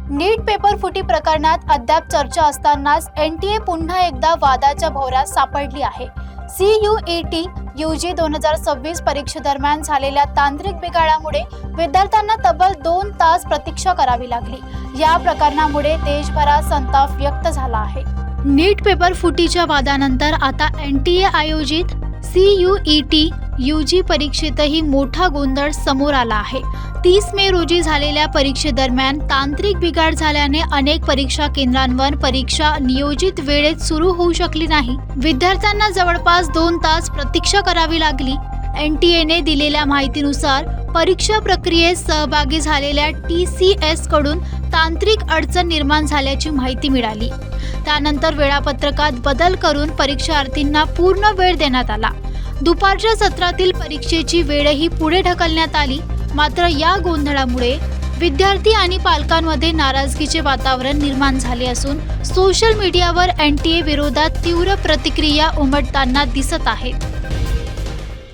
नीट paper फुटी प्रकरणात अद्याप चर्चा असतानाच एनटीए पुन्हा एकदा वादाच्या भोवऱ्यात सापडली आहे। CUET UG 2026 परीक्षेदरम्यान झालेल्या तांत्रिक बिघाडामुळे विद्यार्थ्यांना तब्बल 2 तास प्रतीक्षा करावी लागली। या प्रकरणामुळे देशभरात संताप व्यक्त झाला आहे। नीट पेपर फुटीच्या वादानंतर आता एनटीए आयोजित CUET UG परीक्षेतही मोठा गोंधळ समोर आला आहे। 30 मे रोजी झालेल्या परीक्षेदरम्यान तांत्रिक बिघाड झाल्याने अनेक परीक्षा केंद्रांवर परीक्षा नियोजित वेळेत सुरू होऊ शकली नाही। विद्यार्थ्यांना जवळपास 2 तास प्रतीक्षा करावी लागली। एनटीएने दिलेल्या माहितीनुसार परीक्षा प्रक्रियेत सहभागी झालेल्या TCS कडून तांत्रिक अडचण निर्माण झाल्याची माहिती मिळाली। त्यानंतर वेळापत्रकात बदल करून परीक्षार्थींना पूर्ण वेळ देण्यात आला। दुपारच्या सत्रातील परीक्षेची वेळही पुढे ढकलण्यात आली। मात्र या गोंधळामुळे विद्यार्थी आणि पालकांमध्ये नाराजगीचे वातावरण निर्माण झाले असून सोशल मीडियावर एनटीए विरोधात तीव्र प्रतिक्रिया उमटताना दिसत आहेत।